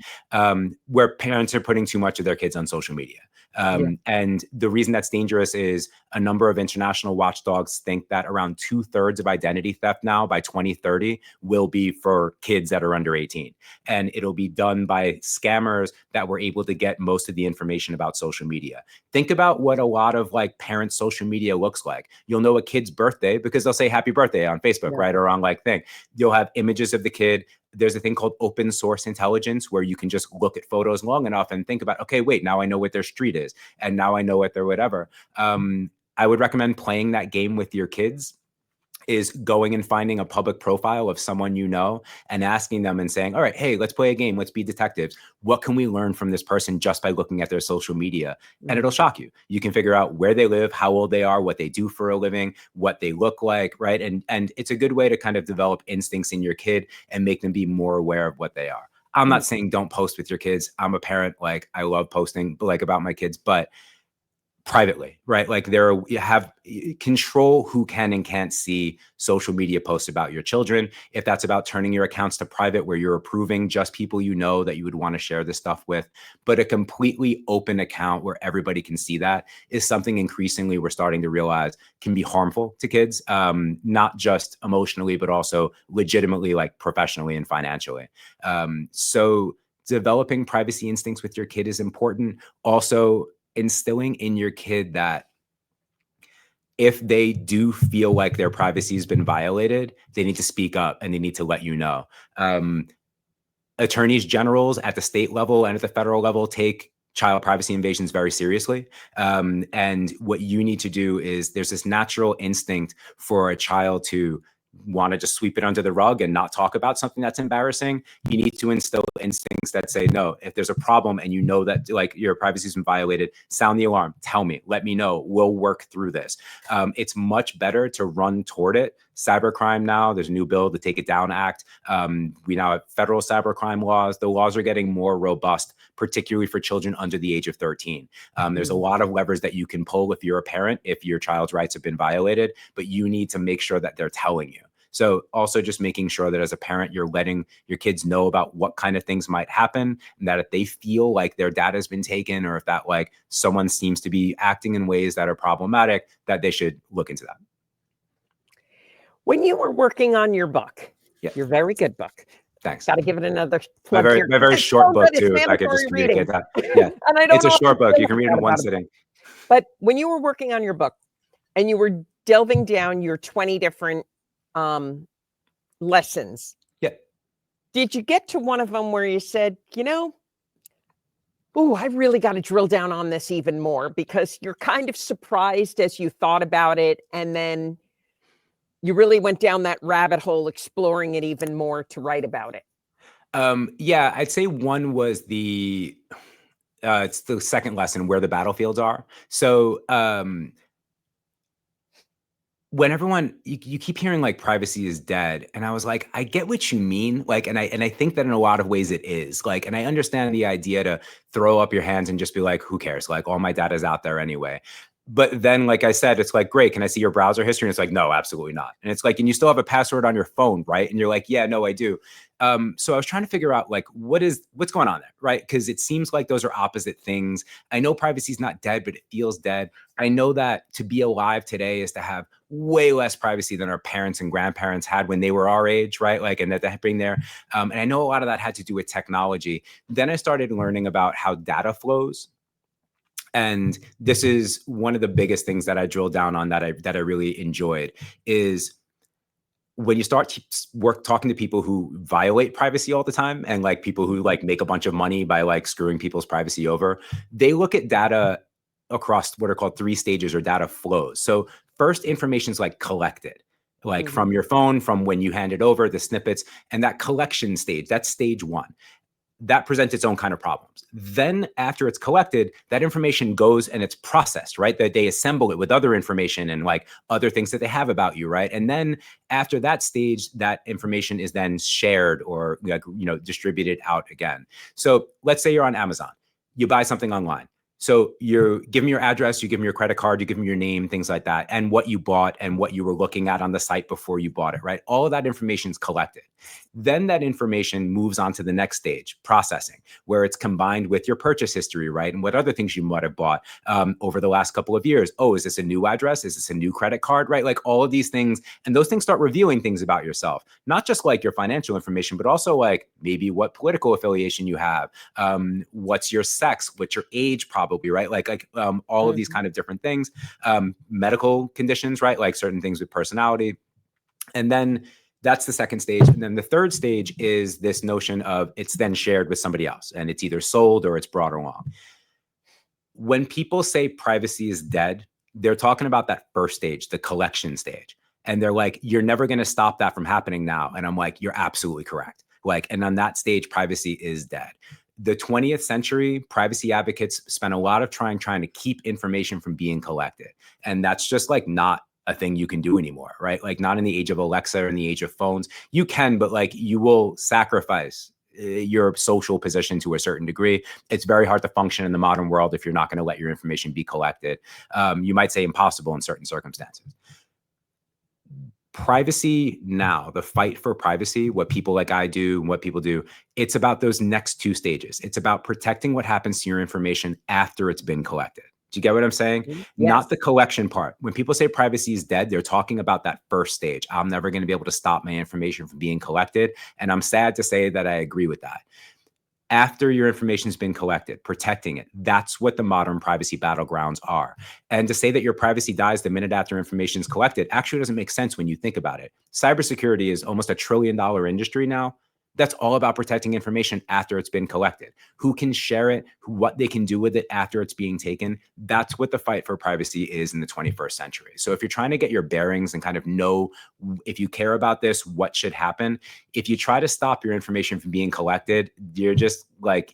where parents are putting too much of their kids on social media. And the reason that's dangerous is a number of international watchdogs think that around 2/3 of identity theft now by 2030 will be for kids that are under 18. And it'll be done by scammers that were able to get most of the information about social media. Think about what a lot of like parents' social media looks like. You'll know a kid's birthday because they'll say happy birthday on Facebook, right? Or on like thing. You'll have images of the kid. There's a thing called open source intelligence where you can just look at photos long enough and think about, okay, wait, now I know what their street is. And now I know what their whatever. I would recommend playing that game with your kids, is going and finding a public profile of someone you know and asking them and saying, all right, hey, let's play a game. Let's be detectives. What can we learn from this person just by looking at their social media? And it'll shock you. You can figure out where they live, how old they are, what they do for a living, what they look like, right? And it's a good way to kind of develop instincts in your kid and make them be more aware of what they are. I'm not saying don't post with your kids. I'm a parent, like I love posting like about my kids, but privately, right? Like you have control who can and can't see social media posts about your children. If that's about turning your accounts to private where you're approving just people you know that you would want to share this stuff with, but a completely open account where everybody can see that is something increasingly we're starting to realize can be harmful to kids, not just emotionally, but also legitimately, like professionally and financially. So developing privacy instincts with your kid is important. Also, instilling in your kid that if they do feel like their privacy has been violated, they need to speak up and they need to let you know. Attorneys generals at the state level and at the federal level take child privacy invasions very seriously. And what you need to do is there's this natural instinct for a child to want to just sweep it under the rug and not talk about something that's embarrassing. You need to instill instincts that say, no, if there's a problem and you know that like your privacy has been violated, sound the alarm, tell me, let me know, we'll work through this. It's much better to run toward it. Cybercrime now, there's a new bill, the Take It Down Act. We now have federal cybercrime laws. The laws are getting more robust, particularly for children under the age of 13. There's a lot of levers that you can pull if you're a parent, if your child's rights have been violated, but you need to make sure that they're telling you. So also just making sure that as a parent, you're letting your kids know about what kind of things might happen, and that if they feel like their data has been taken, or if that like someone seems to be acting in ways that are problematic, that they should look into that. When you were working on your book, your very good book. Thanks. Got to give it another plug here. My very short book too, if I could just communicate that. Yeah, and I don't it's a short book. You can read it in one sitting. But when you were working on your book and you were delving down your 20 different lessons. Yeah. Did you get to one of them where you said, I really got to drill down on this even more, because you're kind of surprised as you thought about it, and then you really went down that rabbit hole exploring it even more to write about it? Yeah, I'd say one was it's the second lesson, where the battlefields are. So when everyone, you keep hearing like privacy is dead. And I was like, I get what you mean. Like, and I think that in a lot of ways it is like, and I understand the idea to throw up your hands and just be like, who cares? Like all my data is out there anyway. But then, like I said, it's like, great, can I see your browser history? And it's like, no, absolutely not. And it's like, and you still have a password on your phone, right? And you're like, yeah, no, I do. So I was trying to figure out like, what's going on there, right? Because it seems like those are opposite things. I know privacy is not dead, but it feels dead. I know that to be alive today is to have way less privacy than our parents and grandparents had when they were our age, right? Like, and that they bring there. And I know a lot of that had to do with technology. Then I started learning about how data flows. And this is one of the biggest things that I drilled down on that I really enjoyed, is when you start talking to people who violate privacy all the time, and like people who like make a bunch of money by like screwing people's privacy over, they look at data across what are called 3 stages or data flows. So first, information is like collected, like from your phone, from when you hand it over, the snippets, and that collection stage, that's stage 1. That presents its own kind of problems. Then after it's collected, that information goes and it's processed, right? That they assemble it with other information and like other things that they have about you, right? And then after that stage, that information is then shared or like, distributed out again. So let's say you're on Amazon, you buy something online. So you give them your address, you give them your credit card, you give them your name, things like that, and what you bought and what you were looking at on the site before you bought it, right? All of that information is collected. Then that information moves on to the next stage, processing, where it's combined with your purchase history, right? And what other things you might have bought over the last couple of years. Oh, is this a new address? Is this a new credit card, right? Like all of these things. And those things start revealing things about yourself, not just like your financial information, but also like maybe what political affiliation you have, what's your sex, what's your age probably, right? All of these kind of different things, medical conditions, right? Like certain things with personality. And then that's the second stage. And then the third stage is this notion of it's then shared with somebody else and it's either sold or it's brought along. When people say privacy is dead, they're talking about that first stage, the collection stage. And they're like, you're never going to stop that from happening now. And I'm like, you're absolutely correct. And on that stage, privacy is dead. The 20th century, privacy advocates spent a lot of trying to keep information from being collected. And that's just like not a thing you can do anymore, right? Like not in the age of Alexa or in the age of phones. You can, but like you will sacrifice your social position to a certain degree. It's very hard to function in the modern world if you're not going to let your information be collected. You might say impossible in certain circumstances. Privacy now, the fight for privacy, what people like I do, what people do, it's about those next two stages. It's about protecting what happens to your information after it's been collected. Do you get what I'm saying? Yes. Not the collection part. When people say privacy is dead, they're talking about that first stage. I'm never going to be able to stop my information from being collected. And I'm sad to say that I agree with that. After your information has been collected, protecting it, that's what the modern privacy battlegrounds are. And to say that your privacy dies the minute after information is collected actually doesn't make sense when you think about it. Cybersecurity is almost $1 trillion industry now. That's all about protecting information after it's been collected. Who can share it, what they can do with it after it's being taken. That's what the fight for privacy is in the 21st century. So if you're trying to get your bearings and kind of know if you care about this, what should happen, if you try to stop your information from being collected, you're just like,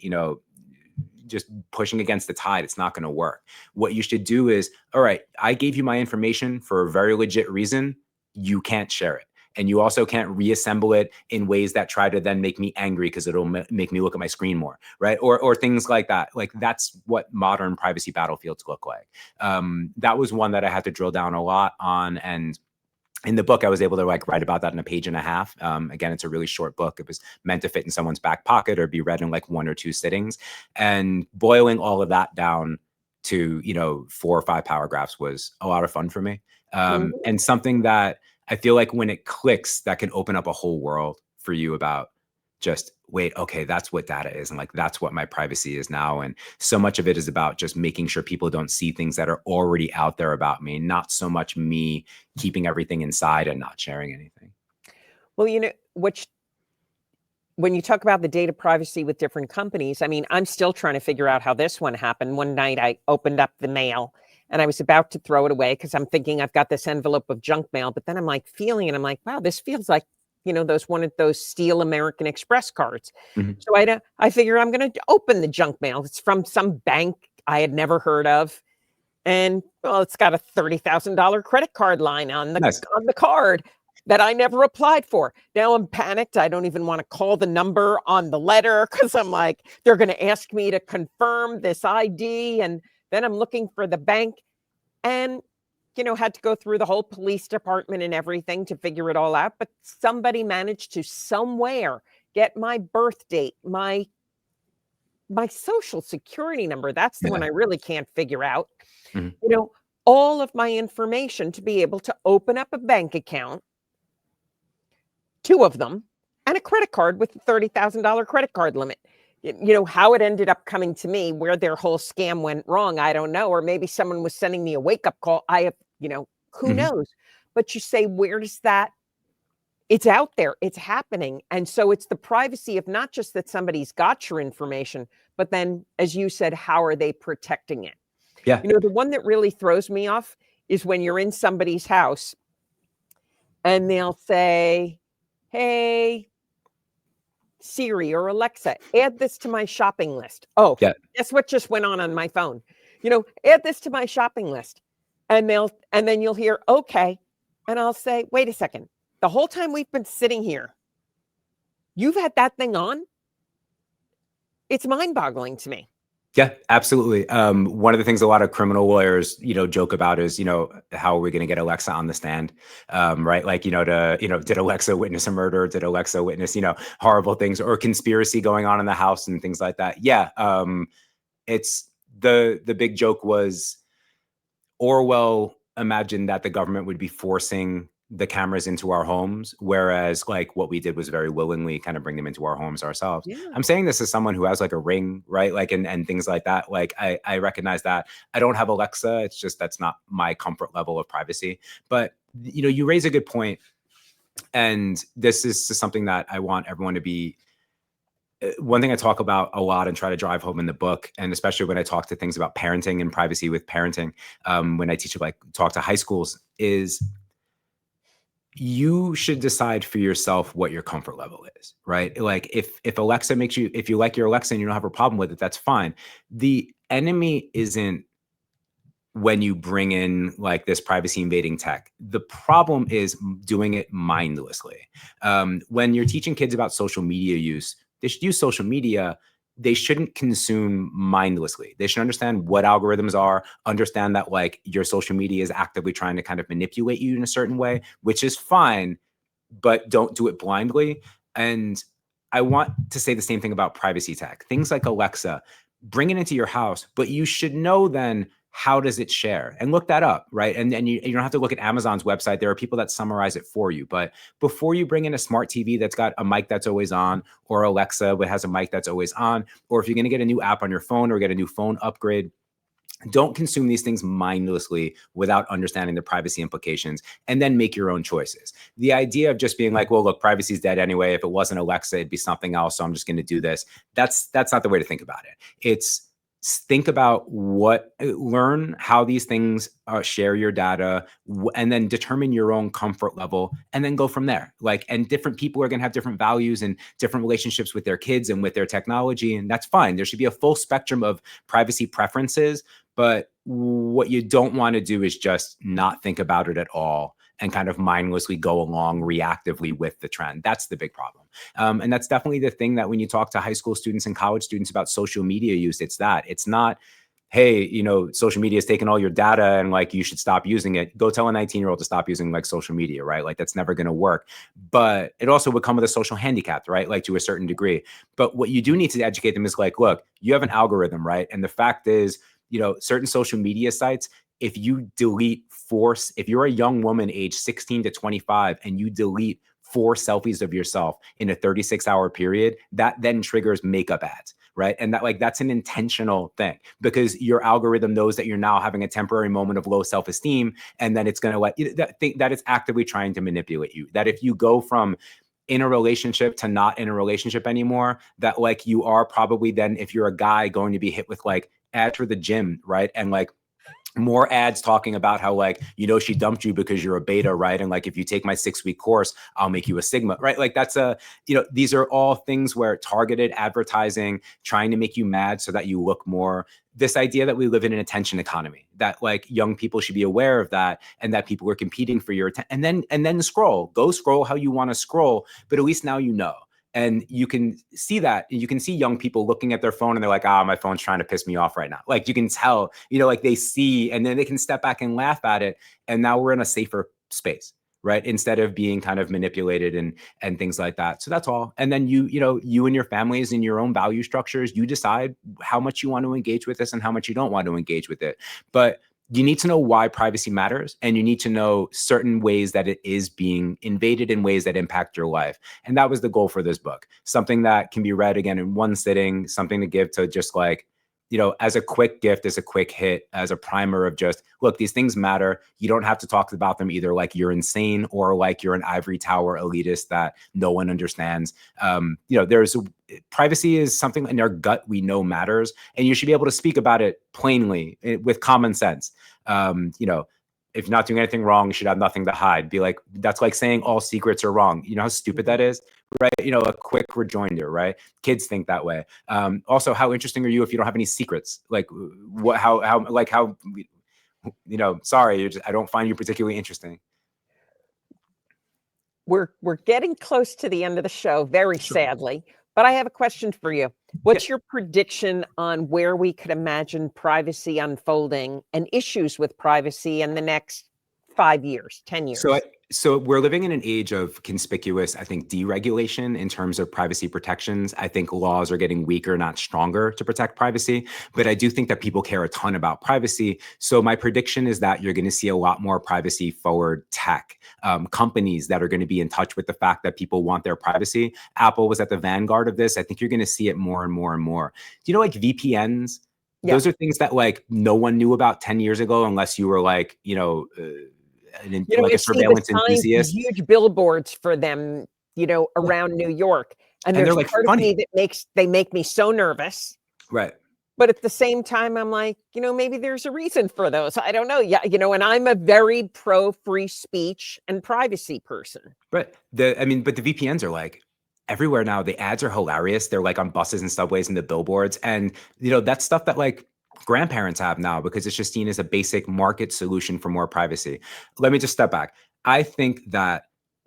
just pushing against the tide. It's not going to work. What you should do is, all right, I gave you my information for a very legit reason. You can't share it. And you also can't reassemble it in ways that try to then make me angry because it'll make me look at my screen more, right? Or things like that. Like that's what modern privacy battlefields look like. That was one that I had to drill down a lot on. And in the book, I was able to like write about that in a page and a half. Again, it's a really short book. It was meant to fit in someone's back pocket or be read in like 1 or 2 sittings. And boiling all of that down to, 4 or 5 paragraphs was a lot of fun for me. And something that I feel like when it clicks, that can open up a whole world for you about just wait, okay, that's what data is. And like, that's what my privacy is now. And so much of it is about just making sure people don't see things that are already out there about me, not so much me keeping everything inside and not sharing anything. Well, when you talk about the data privacy with different companies, I mean, I'm still trying to figure out how this one happened. One night I opened up the mail and I was about to throw it away because I'm thinking I've got this envelope of junk mail, but then I'm like feeling it. I'm like, wow, this feels like, one of those steel American Express cards. So I figure I'm going to open the junk mail. It's from some bank I had never heard of. And well, it's got a $30,000 credit card line on the card that I never applied for. Now I'm panicked. I don't even want to call the number on the letter because I'm like, they're going to ask me to confirm this ID. And then I'm looking for the bank and, had to go through the whole police department and everything to figure it all out. But somebody managed to somewhere get my birth date, my social security number. That's the one I really can't figure out. All of my information to be able to open up a bank account, 2 of them, and a credit card with a $30,000 credit card limit. How it ended up coming to me, where their whole scam went wrong, I don't know. Or maybe someone was sending me a wake-up call. Who knows? But you say, where does that? It's out there. It's happening. And so it's the privacy of not just that somebody's got your information, but then, as you said, how are they protecting it? Yeah. The one that really throws me off is when you're in somebody's house and they'll say, hey, Siri or Alexa, add this to my shopping list. Oh, yeah. Guess what just went on my phone? Add this to my shopping list. And then you'll hear, okay. And I'll say, wait a second. The whole time we've been sitting here, you've had that thing on? It's mind-boggling to me. Yeah, absolutely. One of the things a lot of criminal lawyers, joke about is, how are we going to get Alexa on the stand? Right. Like, did Alexa witness a murder? Did Alexa witness, horrible things or conspiracy going on in the house and things like that? Yeah. It's the big joke was Orwell imagined that the government would be forcing the cameras into our homes, whereas like what we did was very willingly kind of bring them into our homes ourselves. Yeah. I'm saying this as someone who has like a Ring, right? Like and things like that. Like I recognize that. I don't have Alexa. It's just that's not my comfort level of privacy. But you raise a good point, and this is just something that I want everyone to be one thing I talk about a lot and try to drive home in the book, and especially when I talk to things about parenting and privacy with parenting, when I teach like talk to high schools, is you should decide for yourself what your comfort level is, right? Like if Alexa makes you, if you like your Alexa and you don't have a problem with it, that's fine. The enemy isn't when you bring in like this privacy invading tech. The problem is doing it mindlessly. When you're teaching kids about social media use, they should use social media. They shouldn't consume mindlessly. They should understand what algorithms are, understand that like your social media is actively trying to kind of manipulate you in a certain way, which is fine, but don't do it blindly. And I want to say the same thing about privacy tech. Things like Alexa, bring it into your house, but you should know then how does it share and look that up, right? And you don't have to look at Amazon's website. There are people that summarize it for you. But before you bring in a smart TV that's got a mic that's always on, or Alexa that has a mic that's always on, or if you're going to get a new app on your phone or get a new phone upgrade, don't consume these things mindlessly without understanding the privacy implications and then make your own choices. The idea of just being like, well, look, privacy's dead anyway. If it wasn't Alexa, it'd be something else. So I'm just going to do this. That's not the way to think about it. It's think about learn how these things share your data, and then determine your own comfort level and then go from there. Like, and different people are going to have different values and different relationships with their kids and with their technology. And that's fine. There should be a full spectrum of privacy preferences. But what you don't want to do is just not think about it at all and kind of mindlessly go along reactively with the trend. That's the big problem. And that's definitely the thing that when you talk to high school students and college students about social media use, it's not, hey, social media is taking all your data and like you should stop using it. Go tell a 19-year-old to stop using like social media, right? Like that's never going to work. But it also would come with a social handicap, right? Like to a certain degree. But what you do need to educate them is like, look, you have an algorithm, right? And the fact is, certain social media sites, if you if you're a young woman age 16 to 25 and you delete 4 selfies of yourself in a 36-hour period, that then triggers makeup ads, right? And that's an intentional thing because your algorithm knows that you're now having a temporary moment of low self-esteem, and then it's going to let you think that it's actively trying to manipulate you. That if you go from in a relationship to not in a relationship anymore, that like you are probably then, if you're a guy, going to be hit with like ads for the gym, right? And like more ads talking about how like, she dumped you because you're a beta, right? And like, if you take my 6-week course, I'll make you a sigma, right? Like that's these are all things where targeted advertising, trying to make you mad so that you look more, this idea that we live in an attention economy, that like young people should be aware of that, and that people are competing for your attention, and then go scroll how you want to scroll, but at least now and you can see that. You can see young people looking at their phone and they're like, my phone's trying to piss me off right now. Like you can tell, like they see, and then they can step back and laugh at it. And now we're in a safer space, right? Instead of being kind of manipulated and things like that. So that's all. And then you and your families and your own value structures, you decide how much you want to engage with this and how much you don't want to engage with it. But you need to know why privacy matters, and you need to know certain ways that it is being invaded in ways that impact your life. And that was the goal for this book. Something that can be read again in one sitting, something to give to just like, as a quick gift, as a quick hit, as a primer of just, look, these things matter. You don't have to talk about them either like you're insane or like you're an ivory tower elitist that no one understands. Privacy is something in our gut we know matters, and you should be able to speak about it plainly with common sense. If you're not doing anything wrong, you should have nothing to hide. Be like, that's like saying all secrets are wrong. You know how stupid that is, right? A quick rejoinder, right? Kids think that way. Also, how interesting are you if you don't have any secrets? Like sorry, I don't find you particularly interesting. We're getting close to the end of the show, very sadly, but I have a question for you. What's your prediction on where we could imagine privacy unfolding and issues with privacy in the next 5 years, 10 So, years? so we're living in an age of conspicuous, I think, deregulation in terms of privacy protections. I think laws are getting weaker, not stronger, to protect privacy. But I do think that people care a ton about privacy. So my prediction is that you're going to see a lot more privacy forward tech companies that are going to be in touch with the fact that people want their privacy. Apple was at the vanguard of this. I think you're going to see it more and more and more. Do you know, like VPNs? Yeah. Those are things that like no one knew about 10 years ago, unless you were like, like I a see the surveillance signs, the enthusiast. huge billboards for them, Yeah. around New York, and And they're there's like part of me funny. that they make me so nervous, Right. but at the same time, I'm like, maybe there's a reason for those. I don't know. Yeah, and I'm a very pro free speech and privacy person. But the VPNs are like everywhere now. The ads are hilarious. They're like on buses and subways and the billboards. And that's stuff that like grandparents have now because it's just seen as a basic market solution for more privacy. Let me just step back. I think that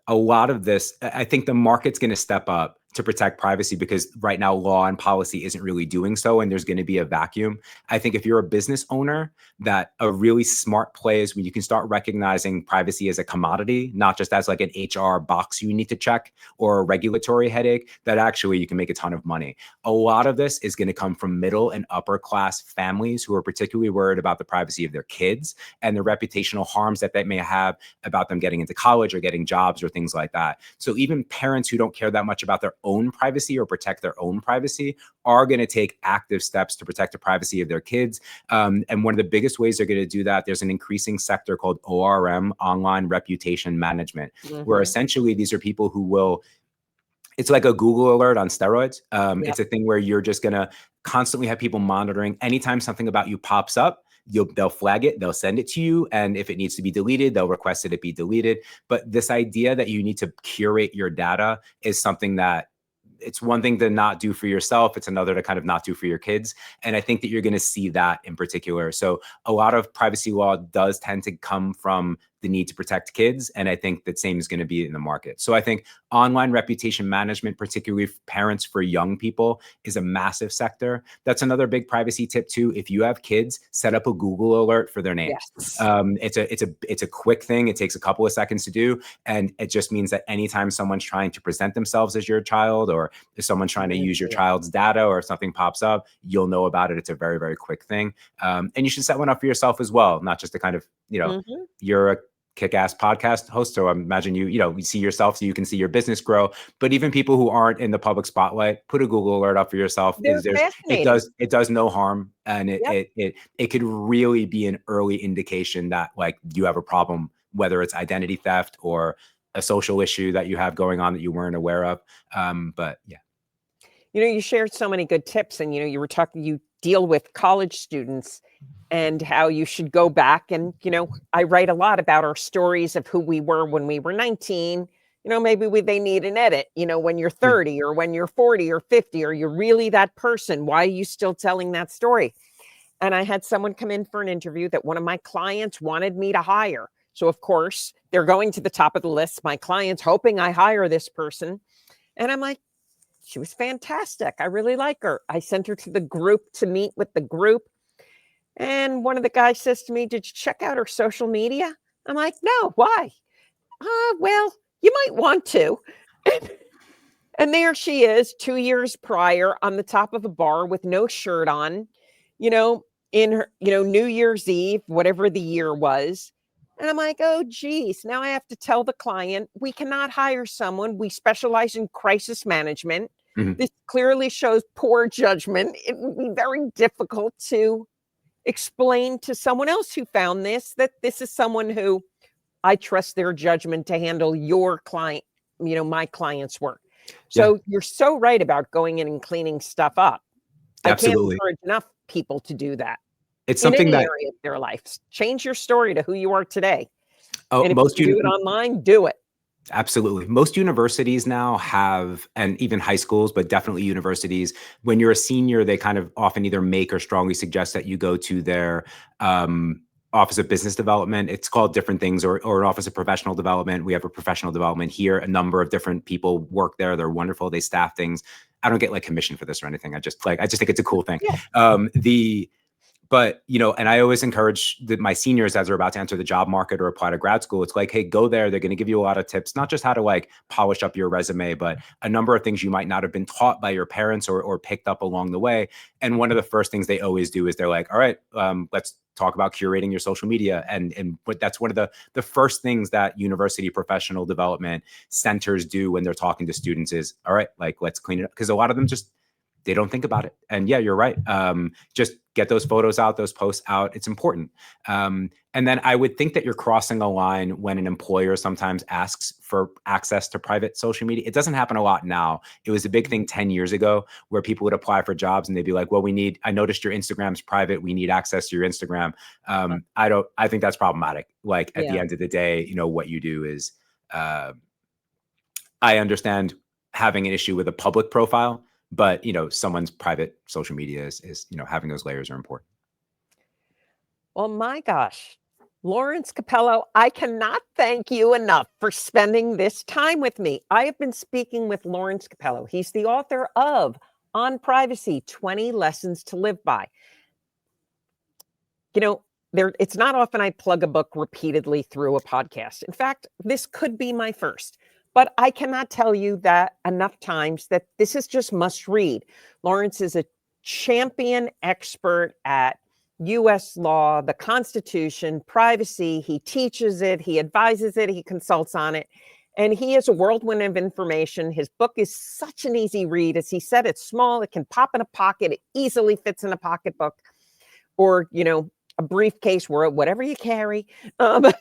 a lot of this, I think the market's going to step up to protect privacy because right now law and policy isn't really doing so, and there's going to be a vacuum. I think if you're a business owner, that a really smart play is when you can start recognizing privacy as a commodity, not just as like an HR box you need to check or a regulatory headache, that actually you can make a ton of money. A lot of this is going to come from middle and upper class families who are particularly worried about the privacy of their kids and the reputational harms that may have about them getting into college or getting jobs or things like that. So even parents who don't care that much about their own privacy or protect their own privacy are going to take active steps to protect the privacy of their kids. And one of the biggest ways they're going to do that, there's an increasing sector called ORM, online reputation management, where essentially these are people who will, it's like a Google alert on steroids. Yep. It's a thing where you're just going to constantly have people monitoring. Anytime something about you pops up, they'll flag it, they'll send it to you. And if it needs to be deleted, they'll request that it be deleted. But this idea that you need to curate your data is something that it's one thing to not do for yourself. It's another to kind of not do for your kids. And I think that you're going to see that in particular. So a lot of privacy law does tend to come from the need to protect kids. And I think that same is going to be in the market. So I think online reputation management, particularly for parents for young people, is a massive sector. That's another big privacy tip too. If you have kids, set up a Google alert for their names. Yes. It's a quick thing. It takes a couple of seconds to do. And it just means that anytime someone's trying to present themselves as your child, or if someone's trying to use your child's data, or if something pops up, you'll know about it. It's a very, very quick thing. And you should set one up for yourself as well, not just to kind of, you're a kick-ass podcast host, so I imagine you see yourself so you can see your business grow. But even people who aren't in the public spotlight, put a Google alert up for yourself. It does no harm, and it could really be an early indication that like you have a problem, whether it's identity theft or a social issue that you have going on that you weren't aware of. But yeah. You shared so many good tips, and you deal with college students and how you should go back. And I write a lot about our stories of who we were when we were 19. Maybe they need an edit, when you're 30 or when you're 40 or 50, or you're really that person. Why are you still telling that story? And I had someone come in for an interview that one of my clients wanted me to hire. So of course they're going to the top of the list, my clients, hoping I hire this person. And I'm like, she was fantastic. I really like her. I sent her to the group to meet with the group. And one of the guys says to me, "Did you check out her social media?" I'm like, "No, why?" Well, you might want to. And there she is 2 years prior on the top of a bar with no shirt on, in her, New Year's Eve, whatever the year was. And I'm like, oh, geez, now I have to tell the client we cannot hire someone. We specialize in crisis management. This clearly shows poor judgment. It would be very difficult to explain to someone else who found this that this is someone who I trust their judgment to handle your client, my client's work. So you're so right about going in and cleaning stuff up. Absolutely. I can't encourage enough people to do that. It's in something any that area of their lives. Change your story to who you are today. Oh, And if most you do it online, do it. Absolutely. Most universities now have, and even high schools, but definitely universities, when you're a senior, they kind of often either make or strongly suggest that you go to their Office of Business Development. It's called different things, or an Office of Professional Development. We have a professional development here. A number of different people work there. They're wonderful. They staff things. I don't get like commission for this or anything. I just think it's a cool thing. Yeah. But, and I always encourage my seniors as they're about to enter the job market or apply to grad school. It's like, hey, go there. They're going to give you a lot of tips, not just how to like polish up your resume, but a number of things you might not have been taught by your parents or picked up along the way. And one of the first things they always do is they're like, all right, let's talk about curating your social media. But that's one of the first things that university professional development centers do when they're talking to students is, all right, like, let's clean it up. Because a lot of them they don't think about it. And yeah, you're right. Just get those photos out, those posts out. It's important. And then I would think that you're crossing a line when an employer sometimes asks for access to private social media. It doesn't happen a lot now. It was a big thing 10 years ago where people would apply for jobs and they'd be like, well, I noticed your Instagram's private. We need access to your Instagram. I think that's problematic. Like at the end of the day, what you do is, I understand having an issue with a public profile, but someone's private social media is having those layers are important. Well, my gosh, Lawrence Capello, I cannot thank you enough for spending this time with me. I have been speaking with Lawrence Capello. He's the author of On Privacy, 20 Lessons to Live By. It's not often I plug a book repeatedly through a podcast. In fact, this could be my first. But I cannot tell you that enough times that this is just must read. Lawrence is a champion expert at U.S. law, the Constitution, privacy. He teaches it, he advises it, he consults on it. And he is a whirlwind of information. His book is such an easy read. As he said, it's small, it can pop in a pocket, it easily fits in a pocketbook or, a briefcase, whatever you carry. I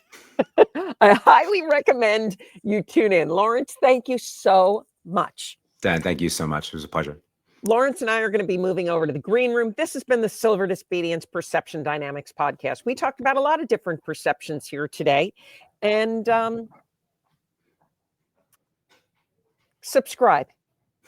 highly recommend you tune in. Lawrence, thank you so much. Dan, thank you so much. It was a pleasure. Lawrence and I are going to be moving over to the green room. This has been the Silver Disobedience Perception Dynamics podcast. We talked about a lot of different perceptions here today. And subscribe.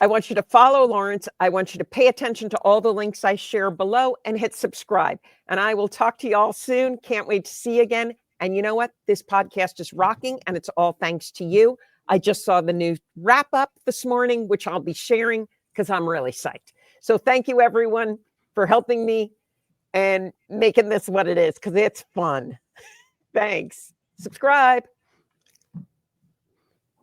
I want you to follow Lawrence. I want you to pay attention to all the links I share below and hit subscribe. And I will talk to you all soon. Can't wait to see you again. And you know what? This podcast is rocking, and it's all thanks to you. I just saw the new wrap up this morning, which I'll be sharing because I'm really psyched. So thank you, everyone, for helping me and making this what it is, because it's fun. Thanks. Subscribe.